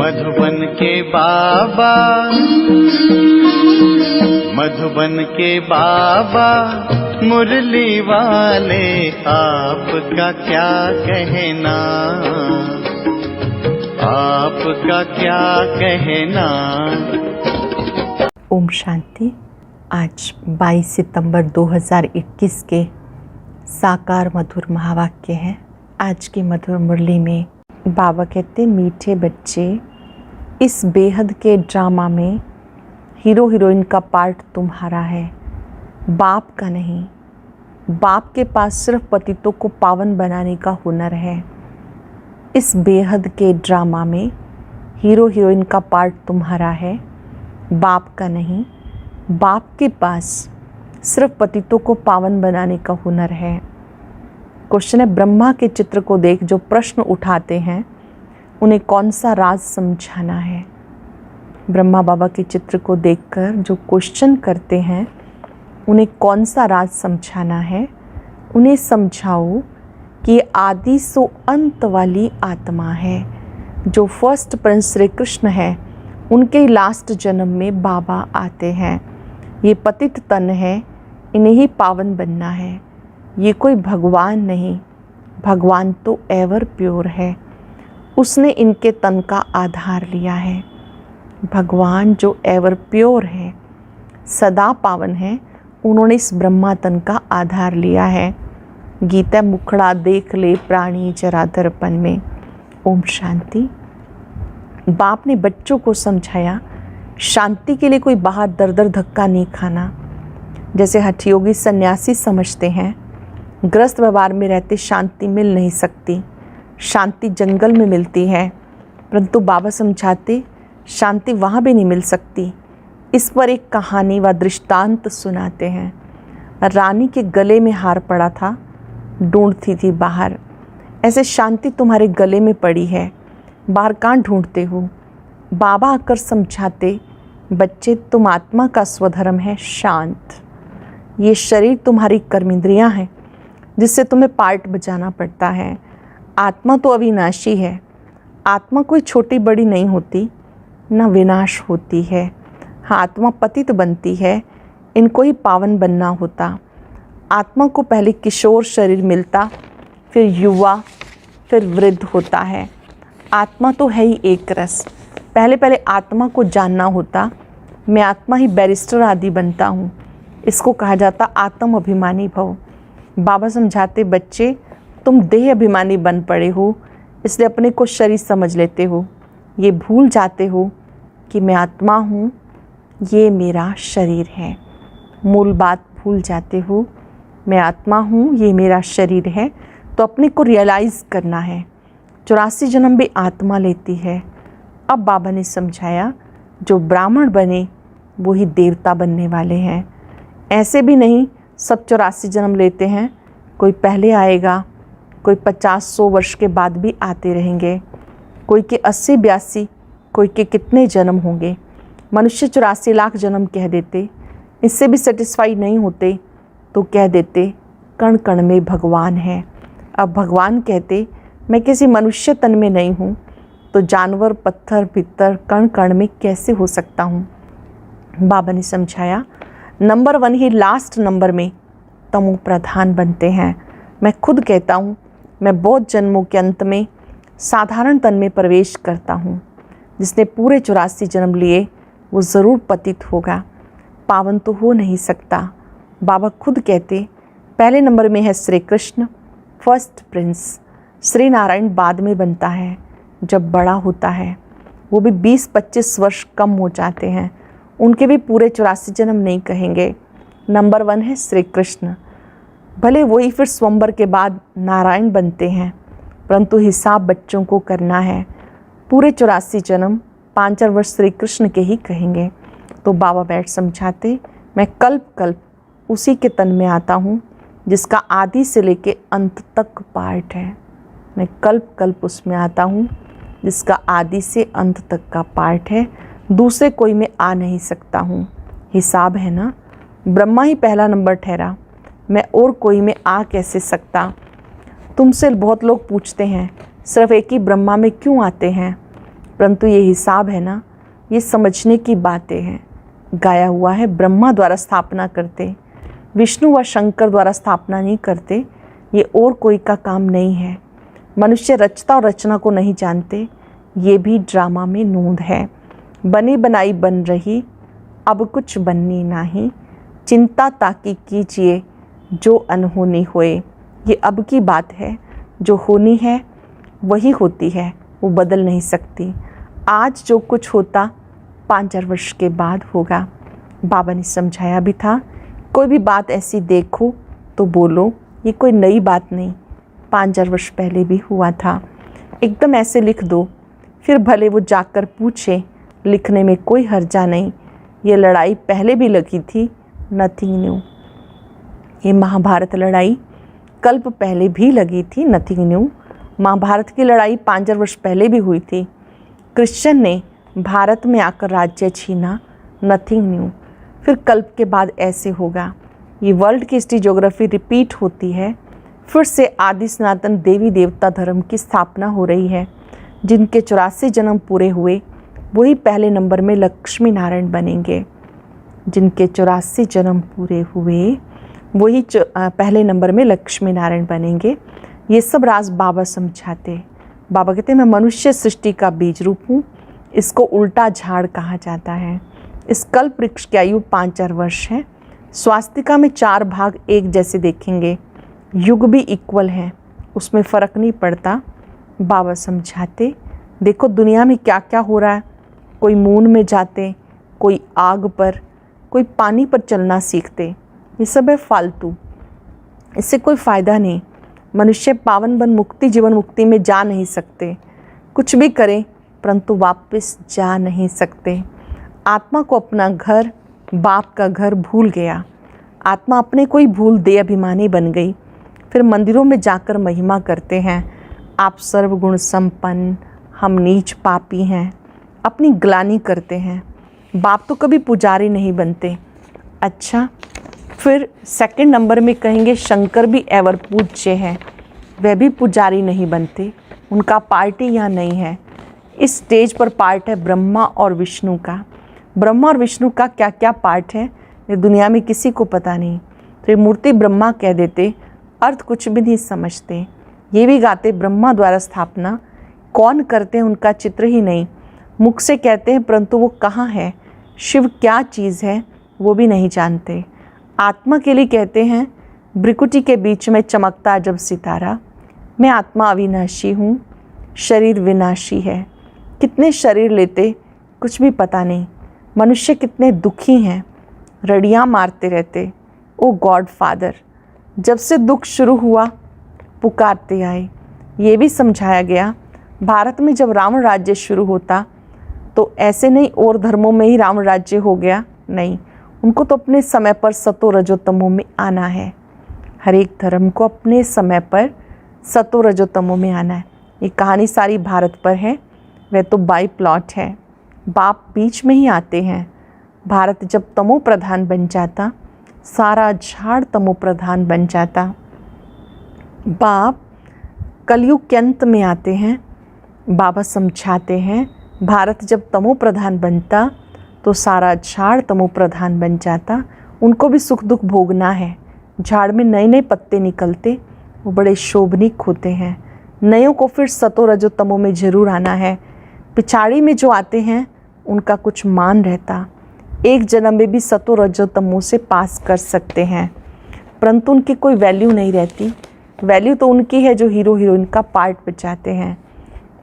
मधुबन के बाबा, मधुबन के बाबा मुरली वाले, आपका क्या कहना, आपका क्या कहना। ओम शांति। आज 22 सितंबर 2021 के साकार मधुर महावाक्य हैं। आज की मधुर मुरली में बाबा कहते, मीठे बच्चे, इस बेहद के ड्रामा में हीरो हीरोइन का पार्ट तुम्हारा है, बाप का नहीं। बाप के पास सिर्फ पतितों को पावन बनाने का हुनर है। इस बेहद के ड्रामा में हीरो हीरोइन का पार्ट तुम्हारा है, बाप का नहीं। बाप के पास सिर्फ पतितों को पावन बनाने का हुनर है। क्वेश्चन है, ब्रह्मा के चित्र को देख जो प्रश्न उठाते हैं उन्हें कौन सा राज समझाना है। ब्रह्मा बाबा के चित्र को देखकर जो क्वेश्चन करते हैं उन्हें कौन सा राज समझाना है। उन्हें समझाओ कि ये आदि सो अंत वाली आत्मा है। जो फर्स्ट प्रिंस श्री कृष्ण है, उनके लास्ट जन्म में बाबा आते हैं। ये पतित तन है, इन्हें ही पावन बनना है। ये कोई भगवान नहीं, भगवान तो एवर प्योर है। उसने इनके तन का आधार लिया है। भगवान जो एवर प्योर है, सदा पावन है, उन्होंने इस ब्रह्मा तन का आधार लिया है। गीता मुखड़ा देख ले प्राणी जरा दर्पण में। ओम शांति। बाप ने बच्चों को समझाया, शांति के लिए कोई बाहर दर दर धक्का नहीं खाना। जैसे हठयोगी सन्यासी समझते हैं, ग्रस्त व्यवहार में रहते शांति मिल नहीं सकती, शांति जंगल में मिलती है। परंतु बाबा समझाते, शांति वहाँ भी नहीं मिल सकती। इस पर एक कहानी व दृष्टांत सुनाते हैं। रानी के गले में हार पड़ा था, ढूंढती थी बाहर। ऐसे शांति तुम्हारे गले में पड़ी है, बाहर कहाँ ढूंढते हो। बाबा आकर समझाते, बच्चे तुम आत्मा का स्वधर्म है शांत। ये शरीर तुम्हारी कर्मेंद्रियां हैं जिससे तुम्हें पार्ट बजाना पड़ता है। आत्मा तो अविनाशी है। आत्मा कोई छोटी बड़ी नहीं होती, न विनाश होती है। हाँ, आत्मा पतित बनती है, इनको ही पावन बनना होता। आत्मा को पहले किशोर शरीर मिलता, फिर युवा, फिर वृद्ध होता है। आत्मा तो है ही एक रस। पहले आत्मा को जानना होता। मैं आत्मा ही बैरिस्टर आदि बनता हूँ। इसको कहा जाता आत्म अभिमानी भव। बाबा समझाते, बच्चे तुम देह अभिमानी बन पड़े हो, इसलिए अपने को शरीर समझ लेते हो। ये भूल जाते हो कि मैं आत्मा हूँ, ये मेरा शरीर है। मूल बात भूल जाते हो, मैं आत्मा हूँ, ये मेरा शरीर है। तो अपने को रियलाइज़ करना है। 84 जन्म भी आत्मा लेती है। अब बाबा ने समझाया, जो ब्राह्मण बने वो ही देवता बनने वाले हैं। ऐसे भी नहीं सब 84 जन्म लेते हैं। कोई पहले आएगा, कोई 50-100 वर्ष के बाद भी आते रहेंगे। कोई के 80-82, कोई के कितने जन्म होंगे। मनुष्य 84 लाख जन्म कह देते। इससे भी सेटिस्फाई नहीं होते तो कह देते कण कण में भगवान है। अब भगवान कहते, मैं किसी मनुष्य तन में नहीं हूँ, तो जानवर, पत्थर, भित्तर, कण कण में कैसे हो सकता हूँ। बाबा ने समझाया, नंबर 1 ही लास्ट नंबर में तमो प्रधान बनते हैं। मैं खुद कहता हूँ, मैं बहुत जन्मों के अंत में साधारण तन में प्रवेश करता हूँ। जिसने पूरे 84 जन्म लिए वो ज़रूर पतित होगा, पावन तो हो नहीं सकता। बाबा खुद कहते, पहले नंबर में है श्री कृष्ण, फर्स्ट प्रिंस। श्री नारायण बाद में बनता है, जब बड़ा होता है। वो भी 20-25 वर्ष कम हो जाते हैं, उनके भी पूरे 84 जन्म नहीं कहेंगे। नंबर 1 है श्री कृष्ण। भले वही फिर स्वयंवर के बाद नारायण बनते हैं, परंतु हिसाब बच्चों को करना है। पूरे 84 जन्म 5 वर्ष श्री कृष्ण के ही कहेंगे। तो बाबा बैठ समझाते, मैं कल्प कल्प उसी के तन में आता हूँ जिसका आदि से लेके अंत तक पार्ट है। मैं कल्प कल्प उसमें आता हूँ जिसका आदि से अंत तक का पार्ट है। दूसरे कोई में आ नहीं सकता हूँ। हिसाब है ना, ब्रह्मा ही पहला नंबर ठहरा, मैं और कोई में आ कैसे सकता। तुमसे बहुत लोग पूछते हैं सिर्फ एक ही ब्रह्मा में क्यों आते हैं। परंतु ये हिसाब है ना, ये समझने की बातें हैं। गाया हुआ है, ब्रह्मा द्वारा स्थापना करते, विष्णु व शंकर द्वारा स्थापना नहीं करते, ये और कोई का काम नहीं है। मनुष्य रचता और रचना को नहीं जानते, ये भी ड्रामा में नोंद है। बनी बनाई बन रही, अब कुछ बननी नहीं, चिंता ताकि कीजिए जो अनहोनी होए। ये अब की बात है, जो होनी है वही होती है, वो बदल नहीं सकती। आज जो कुछ होता 5000 वर्ष के बाद होगा। बाबा ने समझाया भी था, कोई भी बात ऐसी देखो तो बोलो, ये कोई नई बात नहीं, 5000 वर्ष पहले भी हुआ था। एकदम ऐसे लिख दो, फिर भले वो जाकर पूछे, लिखने में कोई हर्जा नहीं। ये लड़ाई पहले भी लगी थी, नथिंग न्यू। ये महाभारत लड़ाई कल्प पहले भी लगी थी, नथिंग न्यू। महाभारत की लड़ाई 5000 वर्ष पहले भी हुई थी। क्रिश्चियन ने भारत में आकर राज्य छीना, नथिंग न्यू। फिर कल्प के बाद ऐसे होगा। ये वर्ल्ड की हिस्ट्री ज्योग्राफी रिपीट होती है। फिर से आदि सनातन देवी देवता धर्म की स्थापना हो रही है। जिनके 84 जन्म पूरे हुए वही पहले नंबर में लक्ष्मी नारायण बनेंगे। जिनके 84 जन्म पूरे हुए वही पहले नंबर में लक्ष्मी नारायण बनेंगे। ये सब राज बाबा समझाते। बाबा कहते हैं, मैं मनुष्य सृष्टि का बीज रूप हूँ। इसको उल्टा झाड़ कहा जाता है। इस कल्प वृक्ष की आयु 5000 वर्ष है। स्वास्तिका में 4 भाग एक जैसे देखेंगे, युग भी इक्वल है, उसमें फ़र्क नहीं पड़ता। बाबा समझाते, देखो दुनिया में क्या क्या हो रहा है। कोई मून में जाते, कोई आग पर, कोई पानी पर चलना सीखते। ये सब है फालतू, इससे कोई फ़ायदा नहीं। मनुष्य पावन बन मुक्ति जीवन मुक्ति में जा नहीं सकते। कुछ भी करें परंतु वापस जा नहीं सकते। आत्मा को अपना घर, बाप का घर भूल गया। आत्मा अपने को ही भूल दे अभिमानी बन गई। फिर मंदिरों में जाकर महिमा करते हैं, आप सर्वगुण संपन्न, हम नीच पापी हैं। अपनी ग्लानि करते हैं। बाप तो कभी पुजारी नहीं बनते। अच्छा, फिर सेकंड नंबर में कहेंगे शंकर भी एवर पूज्य हैं, वह भी पुजारी नहीं बनते, उनका पार्टी यहाँ नहीं है। इस स्टेज पर पार्ट है ब्रह्मा और विष्णु का। ब्रह्मा और विष्णु का क्या क्या पार्ट है ये दुनिया में किसी को पता नहीं। तो ये मूर्ति ब्रह्मा कह देते, अर्थ कुछ भी नहीं समझते। ये भी गाते ब्रह्मा द्वारा स्थापना, कौन करते हैं उनका चित्र ही नहीं। मुख से कहते हैं परंतु वो कहाँ है, शिव क्या चीज़ है वो भी नहीं जानते। आत्मा के लिए कहते हैं, भ्रिकुटी के बीच में चमकता जब सितारा, मैं आत्मा अविनाशी हूँ, शरीर विनाशी है। कितने शरीर लेते कुछ भी पता नहीं। मनुष्य कितने दुखी हैं, रड़ियाँ मारते रहते। ओ गॉड फादर, जब से दुख शुरू हुआ पुकारते आए। ये भी समझाया गया, भारत में जब रावण राज्य शुरू होता तो ऐसे नहीं और धर्मों में ही रावण राज्य हो गया, नहीं। उनको तो अपने समय पर सतो रजो तमो में आना है। हर एक धर्म को अपने समय पर सतो रजो तमो में आना है। ये कहानी सारी भारत पर है, वह तो बाई प्लॉट है। बाप बीच में ही आते हैं। भारत जब तमो प्रधान बन जाता, सारा झाड़ तमो प्रधान बन जाता। बाप कलयुग के अंत में आते हैं। बाबा समझाते हैं, भारत जब तमो प्रधान बनता तो सारा झाड़ तमो प्रधान बन जाता। उनको भी सुख दुख भोगना है। झाड़ में नए नए पत्ते निकलते, वो बड़े शोभनीक होते हैं। नयों को फिर सतो रजो तमो में जरूर आना है। पिछाड़ी में जो आते हैं उनका कुछ मान रहता, एक जन्म में भी सतो रजो तमो से पास कर सकते हैं, परंतु उनकी कोई वैल्यू नहीं रहती। वैल्यू तो उनकी है जो हीरो हीरोइन का पार्ट बजाते हैं।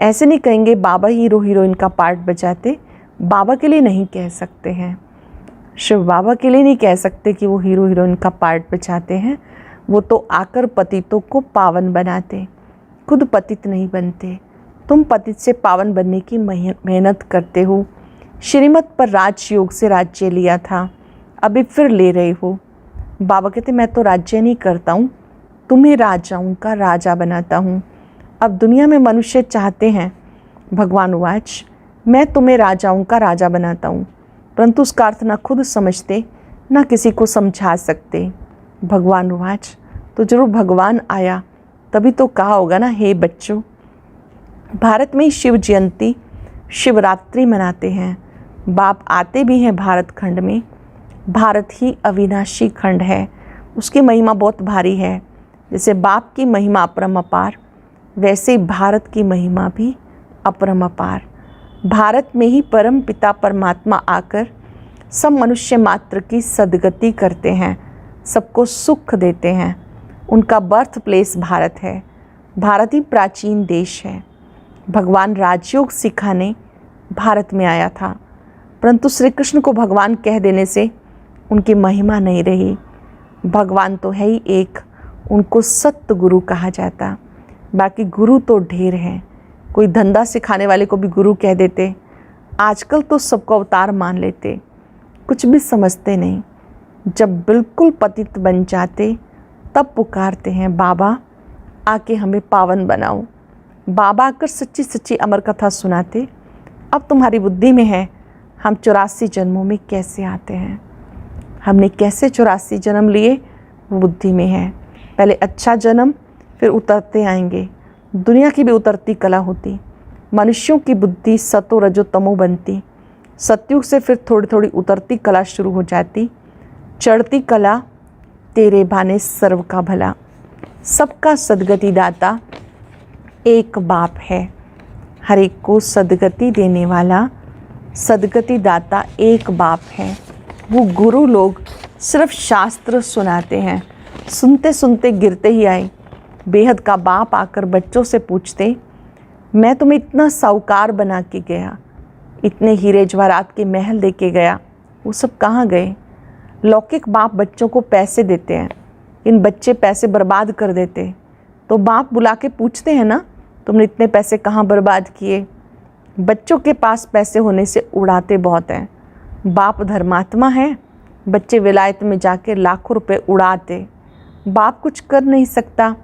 ऐसे नहीं कहेंगे बाबा हीरो हीरोइन का पार्ट बजाते, बाबा के लिए नहीं कह सकते हैं। शिव बाबा के लिए नहीं कह सकते कि वो हीरो हीरोइन का पार्ट बजाते हैं। वो तो आकर पतितों को पावन बनाते, खुद पतित नहीं बनते। तुम पतित से पावन बनने की मेहनत करते हो। श्रीमत पर राजयोग से राज्य लिया था, अभी फिर ले रहे हो। बाबा कहते मैं तो राज्य नहीं करता हूँ, तुम्हें राजाओं का राजा बनाता हूँ। अब दुनिया में मनुष्य चाहते हैं, भगवान वाच, मैं तुम्हें राजाओं का राजा बनाता हूँ, परंतु उसका अर्थ ना खुद समझते ना किसी को समझा सकते। भगवान वाच, तो जरूर भगवान आया तभी तो कहा होगा ना, हे बच्चों। भारत में शिव जयंती शिवरात्रि मनाते हैं। बाप आते भी हैं भारत खंड में। भारत ही अविनाशी खंड है, उसकी महिमा बहुत भारी है। जैसे बाप की महिमा अपरंपार, वैसे ही भारत की महिमा भी अपरंपार। भारत में ही परम पिता परमात्मा आकर सब मनुष्य मात्र की सद्गति करते हैं, सबको सुख देते हैं। उनका बर्थ प्लेस भारत है। भारत ही प्राचीन देश है। भगवान राजयोग सिखाने भारत में आया था, परंतु श्री कृष्ण को भगवान कह देने से उनकी महिमा नहीं रही। भगवान तो है ही एक, उनको सत्य गुरु कहा जाता। बाकी गुरु तो ढेर हैं। कोई धंधा सिखाने वाले को भी गुरु कह देते। आजकल तो सबको अवतार मान लेते, कुछ भी समझते नहीं। जब बिल्कुल पतित बन जाते तब पुकारते हैं, बाबा आके हमें पावन बनाओ। बाबा आकर सच्ची सच्ची अमर कथा सुनाते, अब तुम्हारी बुद्धि में है हम 84 जन्मों में कैसे आते हैं, हमने कैसे 84 जन्म लिए, वो बुद्धि में है। पहले अच्छा जन्म, फिर उतरते आएंगे। दुनिया की भी उतरती कला होती। मनुष्यों की बुद्धि सतो रजो तमो बनती। सतयुग से फिर थोड़ी थोड़ी उतरती कला शुरू हो जाती। चढ़ती कला तेरे भाने सर्व का भला। सबका सदगति दाता एक बाप है। हर एक को सदगति देने वाला सदगति दाता एक बाप है। वो गुरु लोग सिर्फ शास्त्र सुनाते हैं, सुनते सुनते गिरते ही आए। बेहद का बाप आकर बच्चों से पूछते, मैं तुम्हें इतना साहूकार बना के गया, इतने हीरे जवाहरात के महल दे के गया, वो सब कहाँ गए। लौकिक बाप बच्चों को पैसे देते हैं, इन बच्चे पैसे बर्बाद कर देते। तो बाप बुला के पूछते हैं ना, तुमने इतने पैसे कहाँ बर्बाद किए। बच्चों के पास पैसे होने से उड़ाते बहुत हैं। बाप धर्मात्मा है, बच्चे विलायत में जाके लाखों रुपए उड़ाते। बाप कुछ कर नहीं सकता।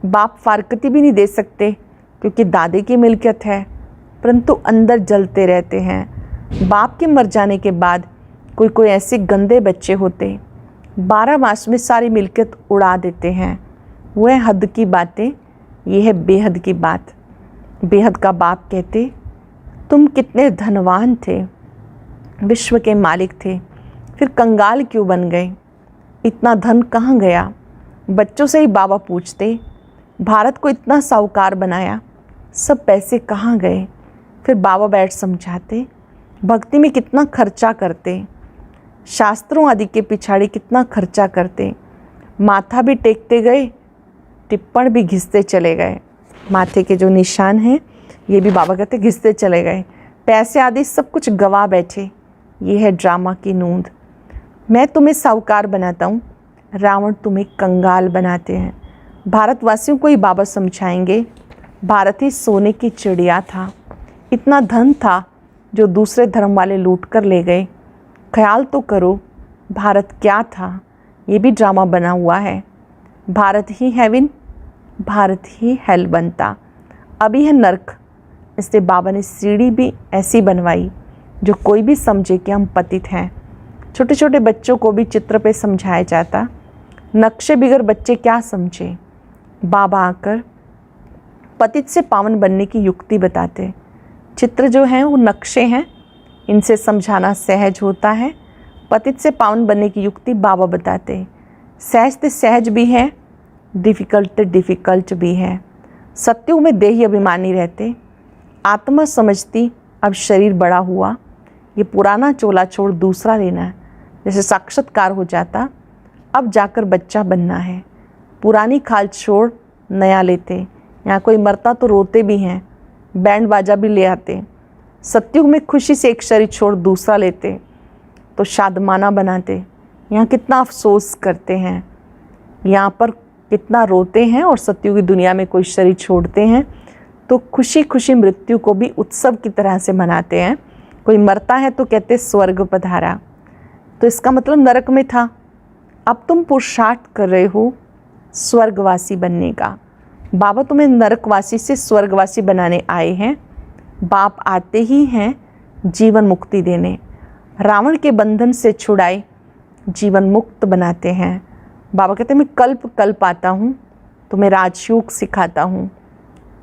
बाप फारकती भी नहीं दे सकते क्योंकि दादे की मिल्कियत है, परंतु अंदर जलते रहते हैं। बाप के मर जाने के बाद कोई कोई ऐसे गंदे बच्चे होते 12 मास में सारी मिल्कियत उड़ा देते हैं। वो है हद की बातें, ये है बेहद की बात। बेहद का बाप कहते, तुम कितने धनवान थे, विश्व के मालिक थे, फिर कंगाल क्यों बन गए, इतना धन कहाँ गया। बच्चों से ही बाबा पूछते, भारत को इतना साहूकार बनाया, सब पैसे कहाँ गए। फिर बाबा बैठ समझाते, भक्ति में कितना खर्चा करते, शास्त्रों आदि के पिछाड़ी कितना खर्चा करते। माथा भी टेकते गए, टिप्पण भी घिसते चले गए। माथे के जो निशान हैं ये भी बाबा कहते घिसते चले गए। पैसे आदि सब कुछ गवा बैठे। ये है ड्रामा की नूंद। मैं तुम्हें साहूकार बनाता हूँ, रावण तुम्हें कंगाल बनाते हैं। भारतवासियों को ही बाबा समझाएंगे, भारत ही सोने की चिड़िया था, इतना धन था जो दूसरे धर्म वाले लूट कर ले गए। ख्याल तो करो भारत क्या था, ये भी ड्रामा बना हुआ है। भारत ही हेवन, भारत ही हेल बनता। अभी है नर्क, इसलिए बाबा ने सीढ़ी भी ऐसी बनवाई जो कोई भी समझे कि हम पतित हैं। छोटे छोटे बच्चों को भी चित्र पे समझाया जाता, नक्शे बिगर बच्चे क्या समझे। बाबा आकर पतित से पावन बनने की युक्ति बताते। चित्र जो हैं वो नक्शे हैं, इनसे समझाना सहज होता है। पतित से पावन बनने की युक्ति बाबा बताते। सहज से सहज भी है, डिफ़िकल्ट से डिफ़िकल्ट भी है। सत्युग में देही अभिमानी रहते, आत्मा समझती अब शरीर बड़ा हुआ, ये पुराना चोला छोड़ दूसरा लेना है। जैसे साक्षात्कार हो जाता, अब जाकर बच्चा बनना है। पुरानी खाल छोड़ नया लेते। यहाँ कोई मरता तो रोते भी हैं, बैंड बाजा भी ले आते। सत्युग में खुशी से एक शरीर छोड़ दूसरा लेते तो शादमाना बनाते। यहाँ कितना अफसोस करते हैं, यहाँ पर कितना रोते हैं, और सत्युग की दुनिया में कोई शरीर छोड़ते हैं तो खुशी खुशी मृत्यु को भी उत्सव की तरह से मनाते हैं। कोई मरता है तो कहते स्वर्ग पधारा, तो इसका मतलब नरक में था। अब तुम पुरुषार्थ कर रहे हो स्वर्गवासी बनने का। बाबा तुम्हें नरकवासी से स्वर्गवासी बनाने आए हैं। बाप आते ही हैं जीवन मुक्ति देने, रावण के बंधन से छुड़ाए जीवन मुक्त बनाते हैं। बाबा कहते हैं मैं कल्प कल्प आता हूँ, तुम्हें राजयोग सिखाता हूँ।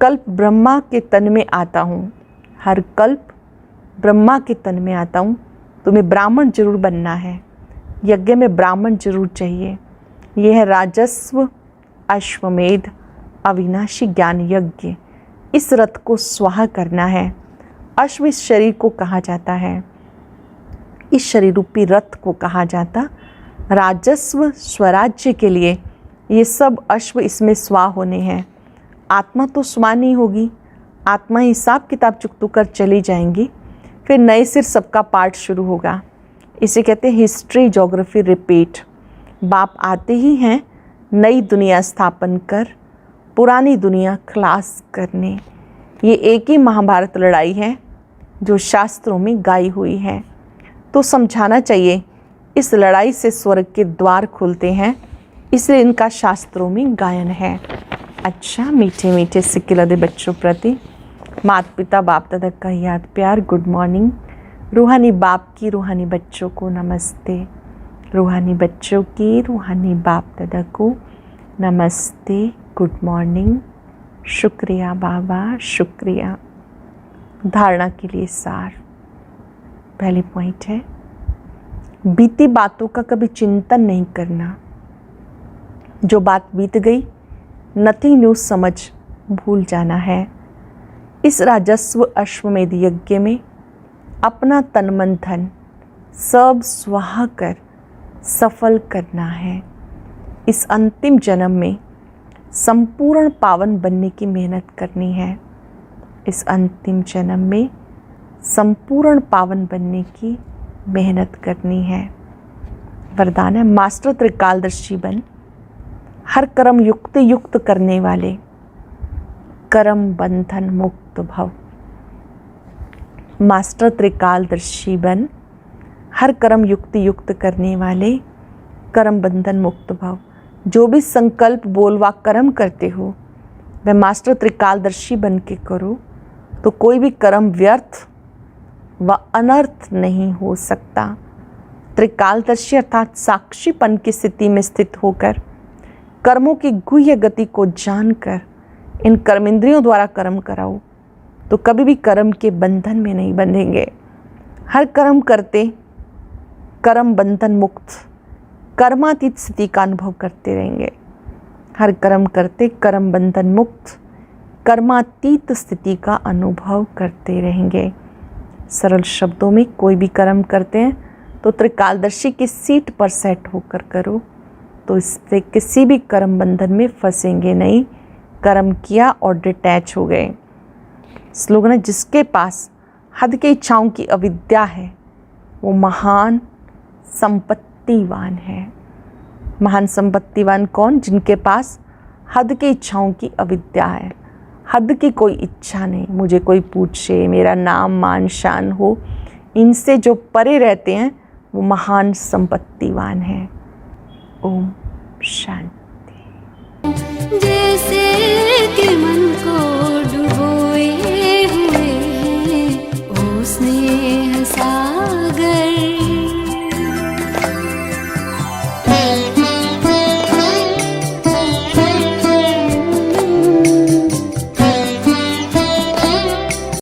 कल्प ब्रह्मा के तन में आता हूँ, हर कल्प ब्रह्मा के तन में आता हूँ, तुम्हें ब्राह्मण जरूर बनना है, यज्ञ में ब्राह्मण जरूर चाहिए। यह है राजस्व अश्वमेध अविनाशी ज्ञान यज्ञ। इस रथ को स्वाहा करना है। अश्व इस शरीर को कहा जाता है, इस शरीर रूपी रथ को कहा जाता। राजस्व स्वराज्य के लिए ये सब अश्व इसमें स्वाह होने हैं। आत्मा तो स्वाह नहीं होगी, आत्मा हिसाब किताब चुकतू कर चली जाएंगी, फिर नए सिर सबका पाठ शुरू होगा। इसे कहते हैं हिस्ट्री ज्योग्राफी रिपीट। बाप आते ही हैं नई दुनिया स्थापन कर, पुरानी दुनिया खलास करने। ये एक ही महाभारत लड़ाई है जो शास्त्रों में गाई हुई है। तो समझाना चाहिए इस लड़ाई से स्वर्ग के द्वार खुलते हैं, इसलिए इनका शास्त्रों में गायन है। अच्छा, मीठे मीठे सिक्के लदे बच्चों प्रति माता पिता बाप दादा का याद प्यार, गुड मॉर्निंग। रूहानी बाप की रूहानी बच्चों को नमस्ते, रूहानी बच्चों की रूहानी बाप दादा को नमस्ते, गुड मॉर्निंग। शुक्रिया बाबा, शुक्रिया। धारणा के लिए सार। पहले पॉइंट है, बीती बातों का कभी चिंतन नहीं करना। जो बात बीत गई, नथिंग न्यू समझ भूल जाना है। इस राजस्व अश्वमेध यज्ञ में अपना तन मन धन सब स्वाहा कर सफल करना है। इस अंतिम जन्म में संपूर्ण पावन बनने की मेहनत करनी है। इस अंतिम जन्म में संपूर्ण पावन बनने की मेहनत करनी है। वरदान है, मास्टर त्रिकालदर्शी बन, हर कर्म युक्त करने वाले, कर्म बंधन मुक्त भव। मास्टर त्रिकालदर्शी बन, हर कर्म युक्त करने वाले, कर्म बंधन मुक्त भव। जो भी संकल्प बोल वा कर्म करते हो वह मास्टर त्रिकालदर्शी बन के करो, तो कोई भी कर्म व्यर्थ व अनर्थ नहीं हो सकता। त्रिकालदर्शी अर्थात साक्षीपन की स्थिति में स्थित होकर कर्मों की गुह्य गति को जानकर इन कर्मेंद्रियों द्वारा कर्म कराओ, तो कभी भी कर्म के बंधन में नहीं बंधेंगे। हर कर्म करते कर्म बंधन मुक्त कर्मातीत स्थिति का अनुभव करते रहेंगे। हर कर्म करते कर्म बंधन मुक्त कर्मातीत स्थिति का अनुभव करते रहेंगे। सरल शब्दों में, कोई भी कर्म करते हैं तो त्रिकालदर्शी की सीट पर सेट होकर करो, तो इससे किसी भी कर्म बंधन में फंसेंगे नहीं। कर्म किया और डिटैच हो गए। स्लोगन है, जिसके पास हद की इच्छाओं की अविद्या है वो महान संपत्तिवान है। महान संपत्तिवान कौन? जिनके पास हद की इच्छाओं की अविद्या है। हद की कोई इच्छा नहीं, मुझे कोई पूछे, मेरा नाम मान शान हो, इनसे जो परे रहते हैं वो महान संपत्तिवान हैं। ओम शांति।